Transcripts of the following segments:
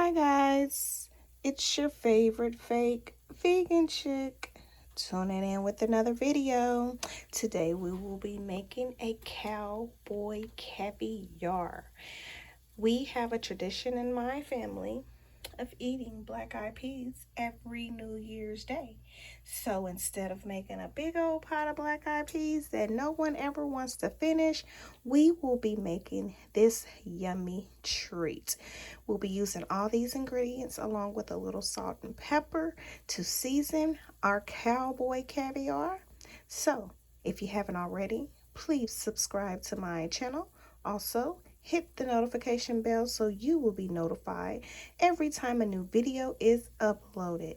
Hi guys, it's your favorite fake vegan chick tuning in with another video. Today we will be making a cowboy caviar. We have a tradition in my family of eating black-eyed peas every New Year's Day. So instead of making a big old pot of black-eyed peas that no one ever wants to finish, we will be making this yummy treat. We'll be using all these ingredients along with a little salt and pepper to season our cowboy caviar. So if you haven't already, please subscribe to my channel. Also, hit the notification bell so you will be notified every time a new video is uploaded.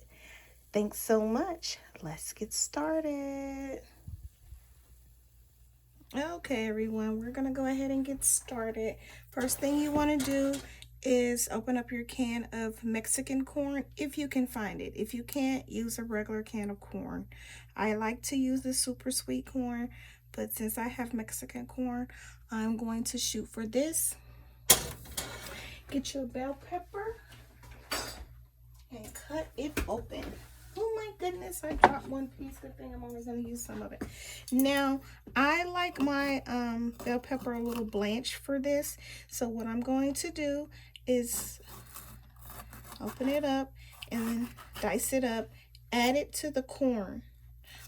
Thanks so much. Let's get started. Okay, everyone, we're going to go ahead and get started. First thing you want to do is open up your can of Mexican corn if you can find it. If you can't, use a regular can of corn. I like to use the super sweet corn, but since I have Mexican corn, I'm going to shoot for this. Get your bell pepper and cut it open. Oh my goodness, I dropped one piece. Good thing I'm only going to use some of it. Now, I like my bell pepper a little blanched for this. So what I'm going to do is open it up and dice it up. Add it to the corn.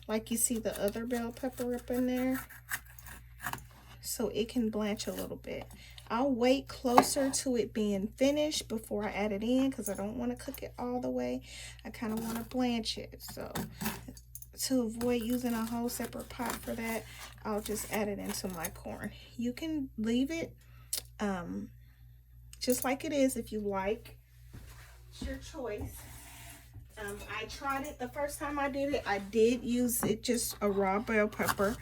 Like you see the other bell pepper up in there. So it can blanch a little bit. I'll wait closer to it being finished before I add it in because I don't want to cook it all the way. I kind of want to blanch it. So to avoid using a whole separate pot for that, I'll just add it into my corn. You can leave it just like it is if you like. It's your choice. I tried it the first time I did it. I did use it just a raw bell pepper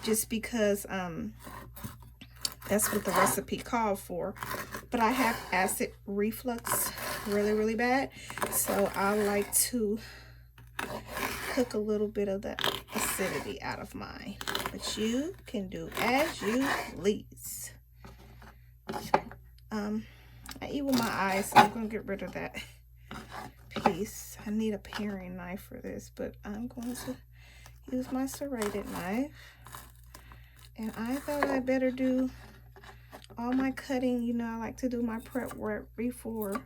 just because that's what the recipe called for. But I have acid reflux really bad, so I like to cook a little bit of the acidity out of mine. But you can do as you please. I eat with my eyes, so I'm gonna get rid of that piece. I need a paring knife for this, but I'm going to use my serrated knife. And I thought I'd better do all my cutting. You know, I like to do my prep work before,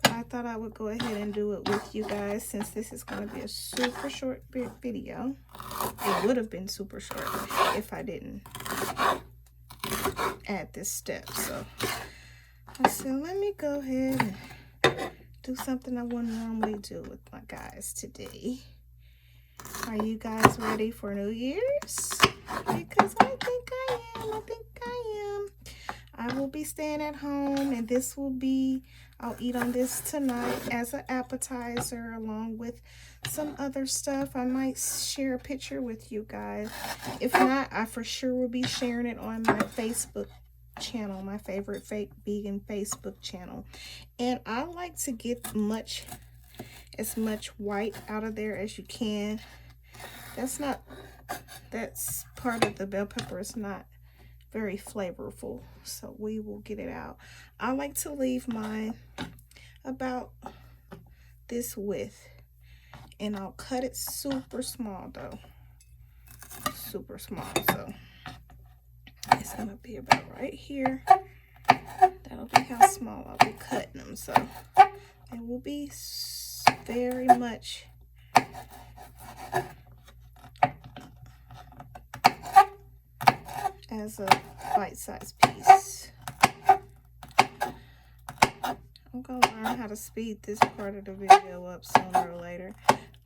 but I thought I would go ahead and do it with you guys since this is going to be a super short video. It would have been super short if I didn't add this step. So I said, let me go ahead and do something I wouldn't normally do with my guys today. Are you guys ready for New Year's? Because I think I am. I will be staying at home, and this will be, I'll eat on this tonight as an appetizer along with some other stuff. I might share a picture with you guys. If not, I for sure will be sharing it on my Facebook channel, my favorite fake vegan Facebook channel. And I like to get as much white out of there as you can. That's part of the bell pepper is not very flavorful, so we will get it out. I like to leave mine about this width, and I'll cut it super small though, super small. So it's gonna be about right here. That'll be how small I'll be cutting them. So it will be very much as a bite-sized piece. I'm gonna learn how to speed this part of the video up sooner or later.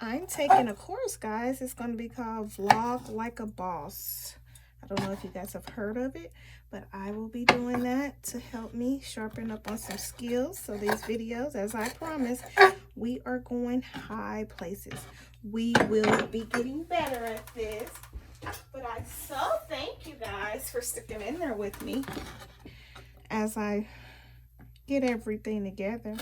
I'm taking a course, guys. It's gonna be called Vlog Like a Boss. I don't know if you guys have heard of it, but I will be doing that to help me sharpen up on some skills. So these videos, as I promised, we are going high places. We will be getting better at this. But I so thank you guys for sticking in there with me as I get everything together.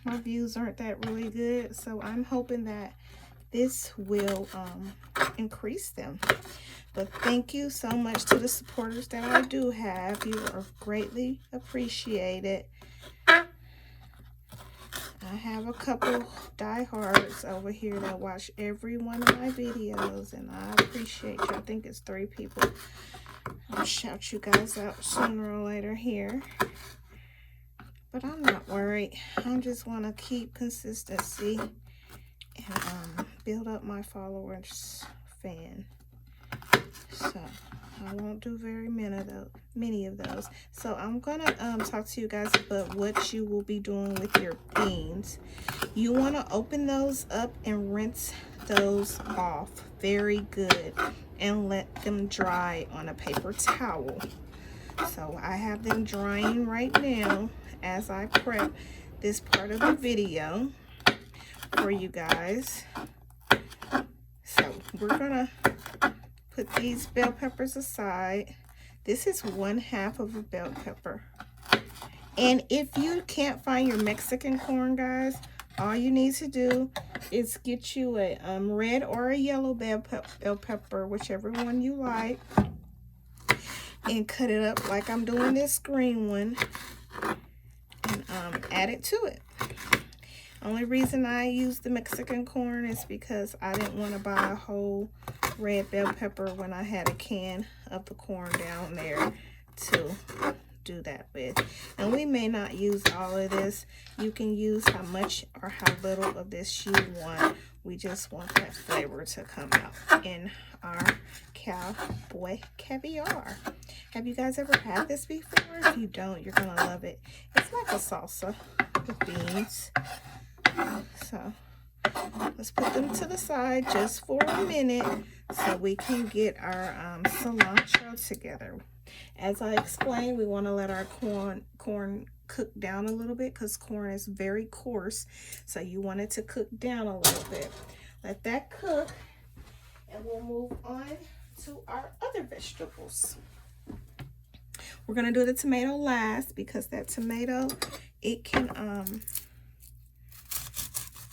My views aren't that really good, so I'm hoping that this will increase them. But thank you so much to the supporters that I do have. You are greatly appreciated. I have a couple diehards over here that watch every one of my videos, and I appreciate you. I think it's 3 people. I'll shout you guys out sooner or later here. But I'm not worried. I just want to keep consistency and build up my followers fan. So I won't do very many of those. So I'm gonna talk to you guys about what you will be doing with your beans. You want to open those up and rinse those off very good and let them dry on a paper towel. So I have them drying right now as I prep this part of the video for you guys. So we're gonna put these bell peppers aside. This is 1/2 of a bell pepper. And if you can't find your Mexican corn, guys, all you need to do is get you a red or a yellow bell pepper, whichever one you like, and cut it up like I'm doing this green one, and add it to it. Only reason I use the Mexican corn is because I didn't want to buy a whole red bell pepper when I had a can of the corn down there to do that with. And we may not use all of this. You can use how much or how little of this you want. We just want that flavor to come out in our Cowboy Caviar. Have you guys ever had this before? If you don't, you're gonna love it. It's like a salsa with beans. So let's put them to the side just for a minute so we can get our cilantro together. As I explained, we want to let our corn cook down a little bit because corn is very coarse. So you want it to cook down a little bit. Let that cook, and we'll move on to our other vegetables. We're going to do the tomato last because that tomato, it can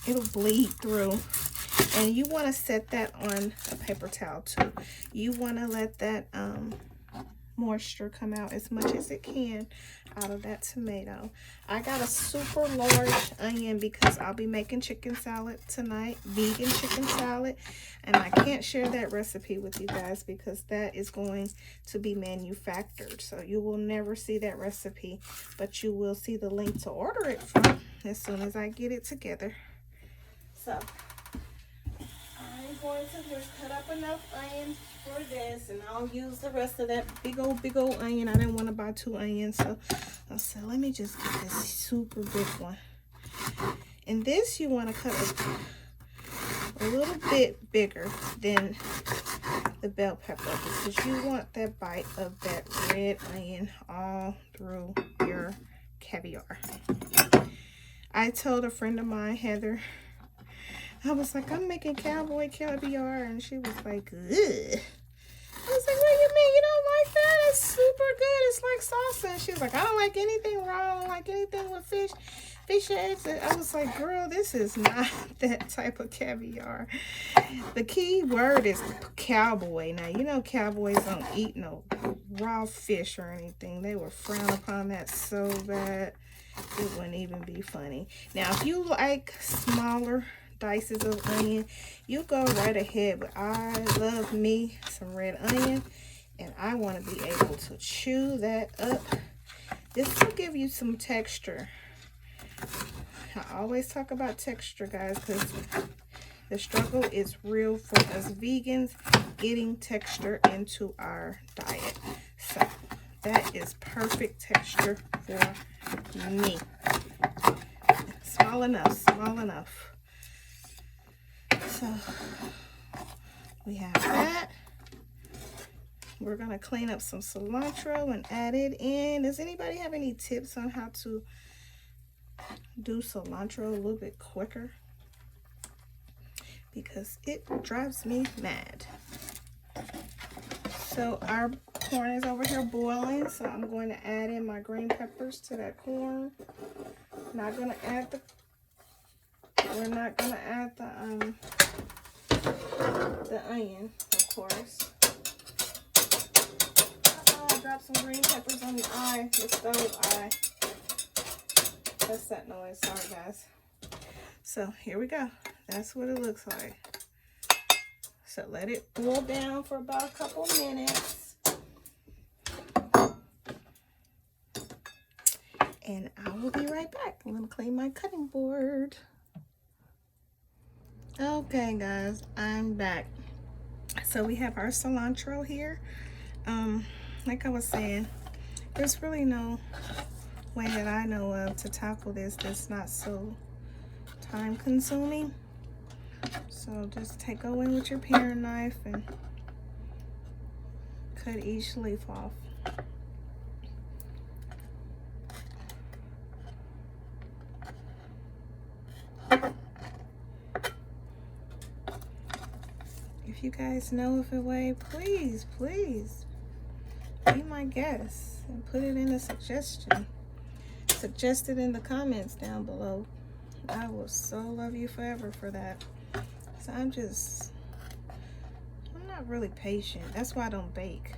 it'll bleed through, and you want to set that on a paper towel too. You want to let that moisture come out as much as it can out of that tomato. I got a super large onion because I'll be making chicken salad tonight, vegan chicken salad, and I can't share that recipe with you guys because that is going to be manufactured. So you will never see that recipe, but you will see the link to order it from as soon as I get it together. So I'm going to just cut up enough onion for this, and I'll use the rest of that big old onion. I didn't want to buy 2 onions, so I said let me just get this super big one. And this you want to cut a little bit bigger than the bell pepper because you want that bite of that red onion all through your caviar. I told a friend of mine, Heather, I was like, I'm making Cowboy Caviar, and she was like, ugh. I was like, what do you mean? You don't like that? It's super good. It's like salsa. And she was like, I don't like anything raw. I don't like anything with fish eggs. And I was like, girl, this is not that type of caviar. The key word is cowboy. Now, you know cowboys don't eat no raw fish or anything. They would frown upon that so bad it wouldn't even be funny. Now, if you like smaller dices of onion, you go right ahead, but I love me some red onion, and I want to be able to chew that up. This will give you some texture. I always talk about texture, guys, because the struggle is real for us vegans getting texture into our diet. So that is perfect texture for me. Small enough, small enough. So we have that. We're gonna clean up some cilantro and add it in. Does anybody have any tips on how to do cilantro a little bit quicker? Because it drives me mad. So our corn is over here boiling, so I'm going to add in my green peppers to that corn. Not gonna add the We're not gonna add the onion, of course. I dropped some green peppers on the stove eye. That's that noise. Sorry, guys. So here we go. That's what it looks like. So let it boil down for about a couple minutes. And I will be right back. I'm going to clean my cutting board. Okay, guys, I'm back. So we have our cilantro here. Like I was saying, there's really no way that I know of to tackle this that's not so time consuming. So just go in with your paring knife and cut each leaf off. If you guys know of a way, please be my guest and put it in a suggestion. Suggest it in the comments down below. I will so love you forever for that. So I'm not really patient. That's why I don't bake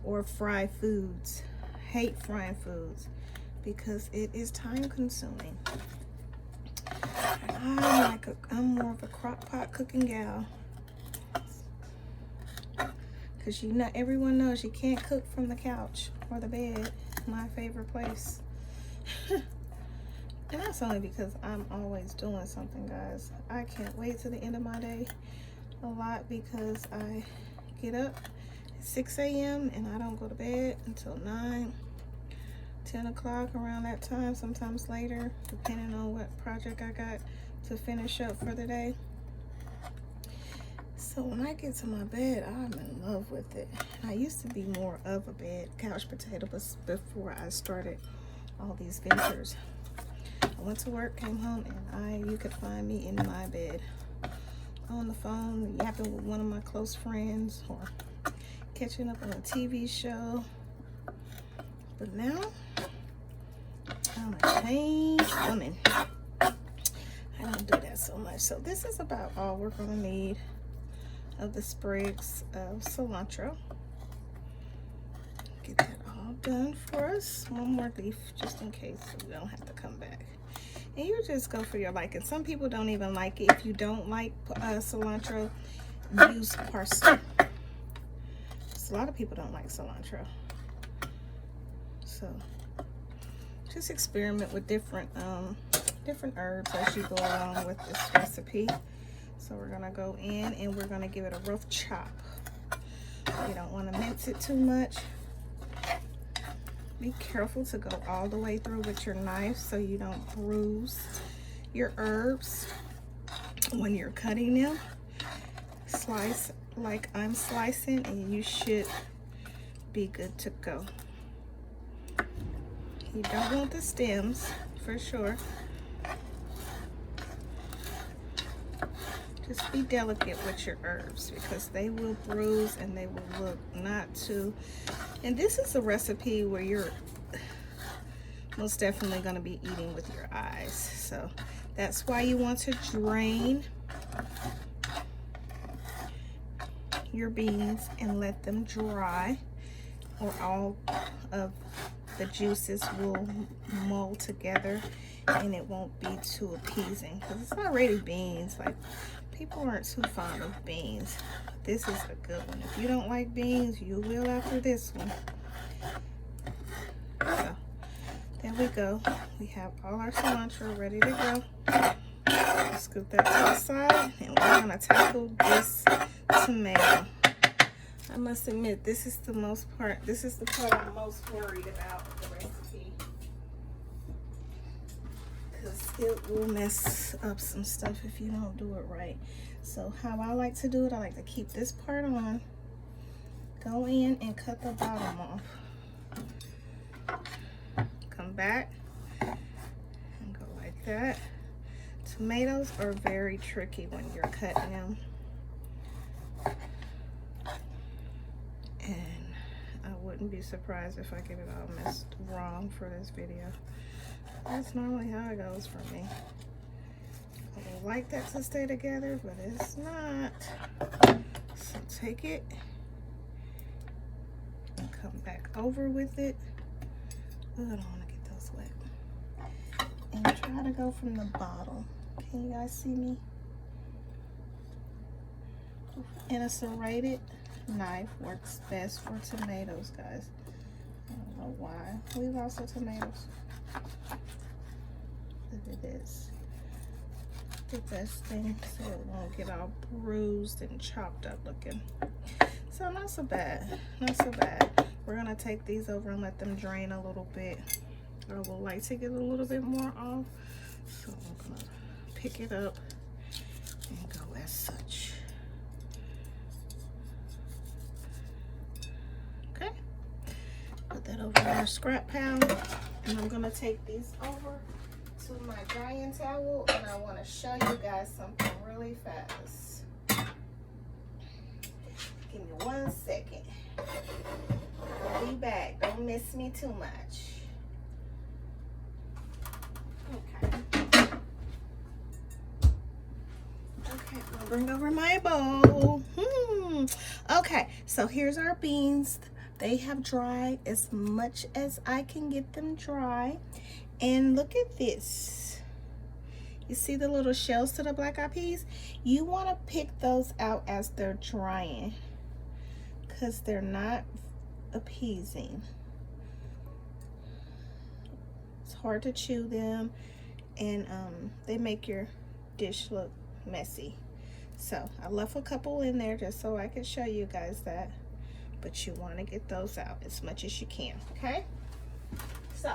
or fry foods. Hate frying foods because it is time consuming. I'm more of a crock pot cooking gal. Because everyone knows you can't cook from the couch or the bed. My favorite place. And that's only because I'm always doing something, guys. I can't wait till the end of my day a lot because I get up at 6 a.m. and I don't go to bed until 9, 10 o'clock, around that time, sometimes later, depending on what project I got to finish up for the day. So when I get to my bed, I'm in love with it. I used to be more of a bed couch potato before I started all these ventures. I went to work, came home, and you could find me in my bed on the phone, yapping with one of my close friends or catching up on a TV show. But now, I'm a changed woman. I don't do that so much. So this is about all we're going to need of the sprigs of cilantro. Get that all done for us. One more leaf just in case so we don't have to come back. And you just go for your liking. Some people don't even like it. If you don't like cilantro, use parsley. A lot of people don't like cilantro. So just experiment with different herbs as you go along with this recipe. So we're gonna go in and we're gonna give it a rough chop. You don't want to mince it too much. Be careful to go all the way through with your knife so you don't bruise your herbs when you're cutting them. Slice like I'm slicing and you should be good to go. You don't want the stems for sure. Just be delicate with your herbs because they will bruise and they will look not too. And this is a recipe where you're most definitely going to be eating with your eyes. So that's why you want to drain your beans and let them dry, or all of the juices will mold together and it won't be too appeasing because it's already beans. Like, people aren't too fond of beans. This is a good one. If you don't like beans, you will after this one. So there we go. We have all our cilantro ready to go. Scoop that to the side and we're gonna tackle this tomato. I must admit, this is the part I'm most worried about the recipe, because it will mess up some stuff if you don't do it right. So how I like to do it, I like to keep this part on, go in and cut the bottom off, come back and go like that. Tomatoes are very tricky when you're cutting them, and I wouldn't be surprised if I get it all messed wrong for this video. That's normally how it goes for me. I would like that to stay together, but it's not. So take it and come back over with it. Oh, I don't want to get those wet. And try to go from the bottom. Can you guys see me? And a serrated knife works best for tomatoes, guys. I don't know why. We lost the tomatoes. Look at this. The best thing so it won't get all bruised and chopped up looking. So not so bad. Not so bad. We're gonna take these over and let them drain a little bit. I would like to get a little bit more off. So I'm gonna pick it up and go as such. Okay. Put that over in our scrap pile. And I'm gonna take these over to my drying towel, and I want to show you guys something really fast. Give me 1 second. I'll be back. Don't miss me too much. Okay. Okay, I'll bring over my bowl. Okay, so here's our beans. They have dried as much as I can get them dry. And look at this. You see the little shells to the black eyed peas? You want to pick those out as they're drying because they're not appeasing. It's hard to chew them, and they make your dish look messy. So I left a couple in there just so I could show you guys that. But you want to get those out as much as you can, okay? So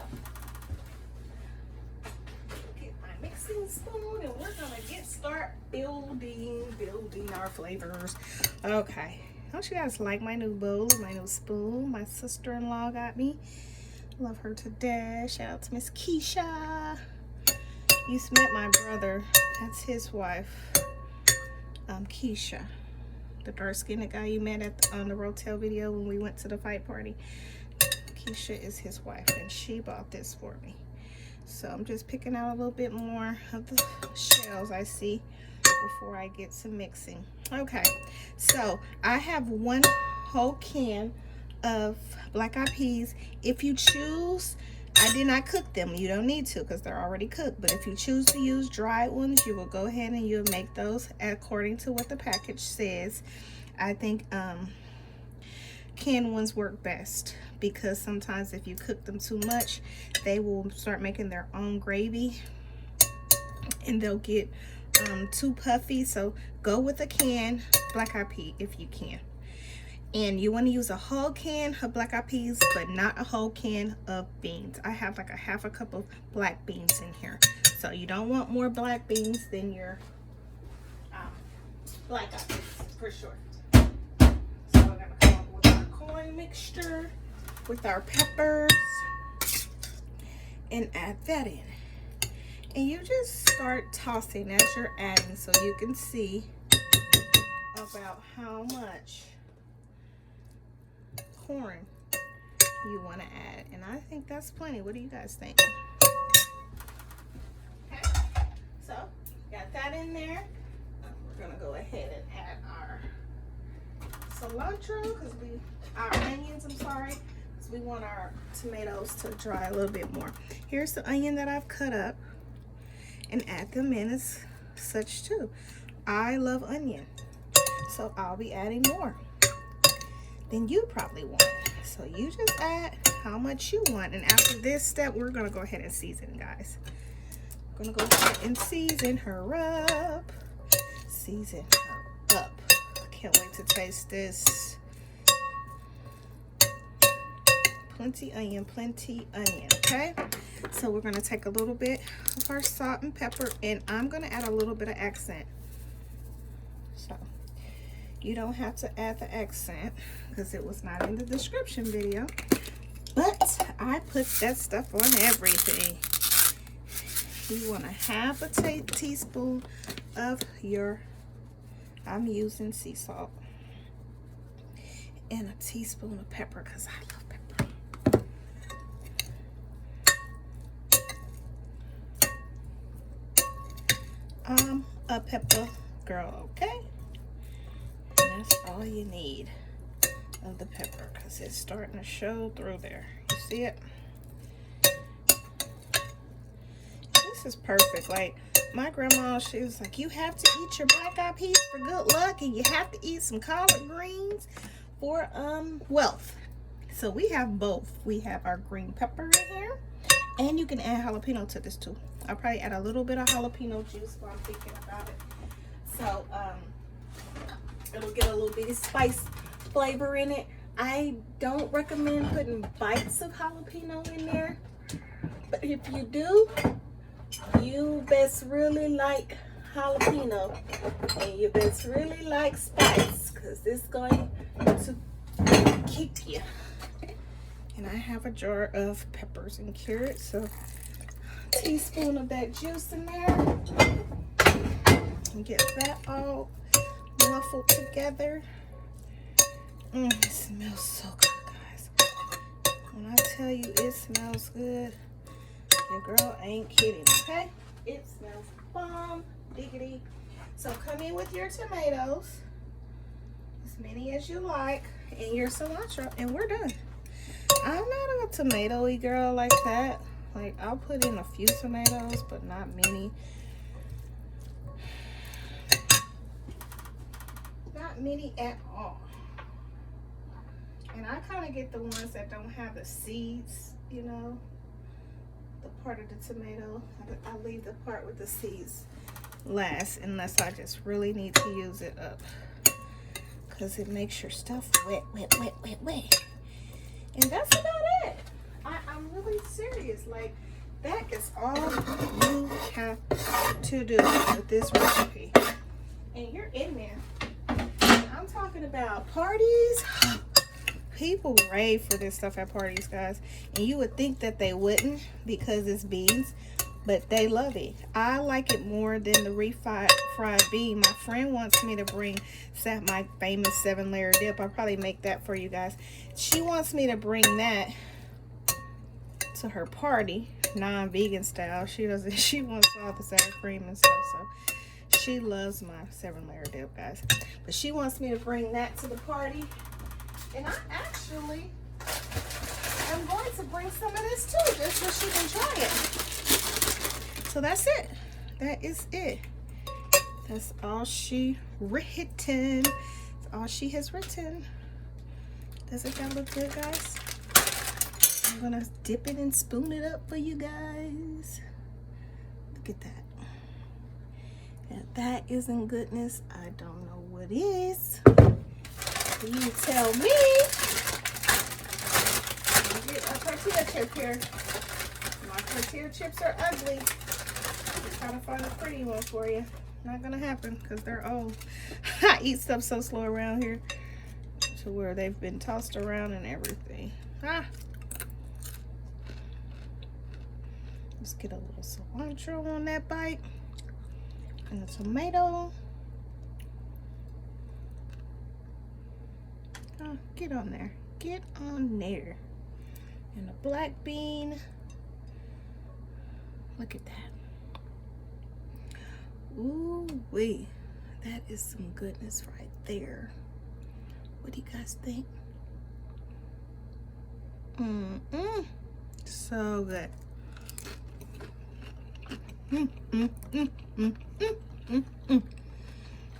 mixing spoon, and we're gonna start building our flavors. Okay, don't you guys like my new bowl, my new spoon? My sister-in-law got me. Love her to death. Shout out to Miss Keisha. You met my brother. That's his wife, Keisha, the dark-skinned guy you met on the Rotel video when we went to the fight party. Keisha is his wife, and she bought this for me. So I'm just picking out a little bit more of the shells I see before I get to mixing. Okay, so I have 1 whole can of black eyed peas. If you choose, I did not cook them. You don't need to because they're already cooked. But if you choose to use dried ones, you will go ahead and you'll make those according to what the package says. I think canned ones work best because sometimes if you cook them too much, they will start making their own gravy and they'll get too puffy. So go with a canned black eyed pea if you can. And you want to use a whole can of black eyed peas, but not a whole can of beans. I have like a half a cup of black beans in here. So you don't want more black beans than your black eyed peas for sure. So we're gonna come up with our corn mixture with our peppers and add that in. And you just start tossing as you're adding so you can see about how much corn you want to add. And I think that's plenty. What do you guys think? Okay, so got that in there. We're gonna go ahead and add our cilantro, our onions, I'm sorry, because we want our tomatoes to dry a little bit more. Here's the onion that I've cut up, and add them in as such too. I love onion, so I'll be adding more than you probably want. So you just add how much you want. And after this step, we're gonna go ahead and season, guys. We're gonna go ahead and season her up. Season her up. Can't wait to taste this. Plenty onion, okay? So we're gonna take a little bit of our salt and pepper, and I'm gonna add a little bit of accent. So you don't have to add the accent because it was not in the description video, but I put that stuff on everything. You want to have a teaspoon of I'm using sea salt, and a teaspoon of pepper because I love pepper. I'm a pepper girl, okay? And that's all you need of the pepper because it's starting to show through there. You see it? This is perfect. Like, my grandma, she was like, you have to eat your black eyed peas for good luck, and you have to eat some collard greens for wealth. So we have both. We have our green pepper in here, and you can add jalapeno to this too. I'll probably add a little bit of jalapeno juice while I'm thinking about it. So it'll get a little bit of spice flavor in it. I don't recommend putting bites of jalapeno in there, but if you do, you best really like jalapeno, and you best really like spice, because it's going to keep you. And I have a jar of peppers and carrots, so a teaspoon of that juice in there, and get that all muffled together. It smells so good, guys. When I tell you it smells good, your girl ain't kidding, okay? It smells bomb diggity. So come in with your tomatoes, as many as you like, and your cilantro, and we're done. I'm not a tomatoey girl like that. Like, I'll put in a few tomatoes, but not many. Not many at all. And I kind of get the ones that don't have the seeds, you know, the part of the tomato. I leave the part with the seeds last, unless I just really need to use it up, because it makes your stuff wet. And that's about it. I'm really serious. Like, that is all you have to do with this recipe. And you're in there. I'm talking about parties. People rave for this stuff at parties, guys. And you would think that they wouldn't, because it's beans, but they love it. I like it more than the refried bean. My friend wants me to bring my famous 7-layer dip. I'll probably make that for you guys. She wants me to bring that to her party, non-vegan style. She wants all the sour cream and stuff, so she loves my 7-layer dip, guys. But she wants me to bring that to the party. And I actually am going to bring some of this too, just so she can try it. So that's it. That is it. That's all she written. That's all she has written. Doesn't that look good, guys? I'm gonna dip it and spoon it up for you guys. Look at that. If that isn't goodness, I don't know what is. You tell me. I'll get a tortilla chip here. My tortilla chips are ugly. I'm trying to find a pretty one for you. Not gonna happen, because they're old. I eat stuff so slow around here, to where they've been tossed around and everything. Let's get a little cilantro on that bite, and a tomato. Get on there. Get on there. And a black bean. Look at that. Ooh wee. That is some goodness right there. What do you guys think? So good.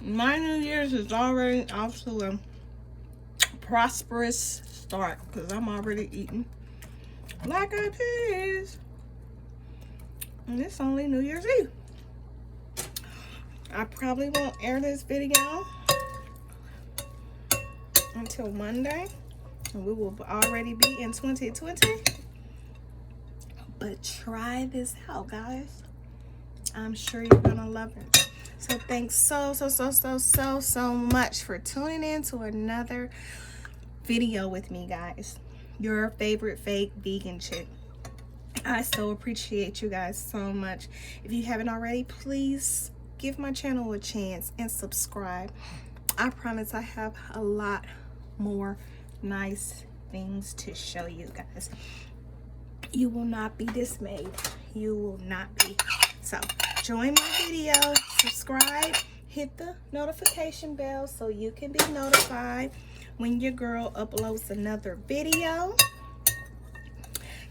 My New Year's is already off to a prosperous start, because I'm already eating black eyed peas, and it's only New Year's Eve. I probably won't air this video until Monday, and we will already be in 2020. But try this out, guys. I'm sure you're gonna love it. So thanks so much for tuning in to another video with me, guys. Your favorite fake vegan chick. I so appreciate you guys so much. If you haven't already, please give my channel a chance and subscribe. I promise I have a lot more nice things to show you guys. You will not be dismayed. You will not be. So join my video, subscribe, hit the notification bell so you can be notified when your girl uploads another video.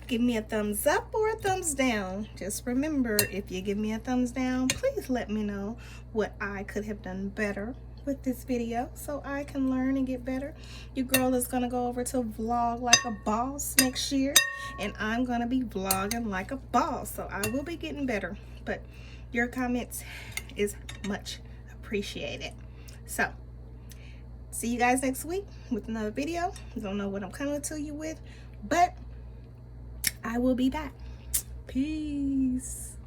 Give me a thumbs up or a thumbs down. Just remember, if you give me a thumbs down, please let me know what I could have done better with this video so I can learn and get better. Your girl is gonna go over to Vlog Like a Boss next year, and I'm gonna be vlogging like a boss, so I will be getting better. But your comments is much appreciated. So see you guys next week with another video. Don't know what I'm coming to you with, but I will be back. Peace.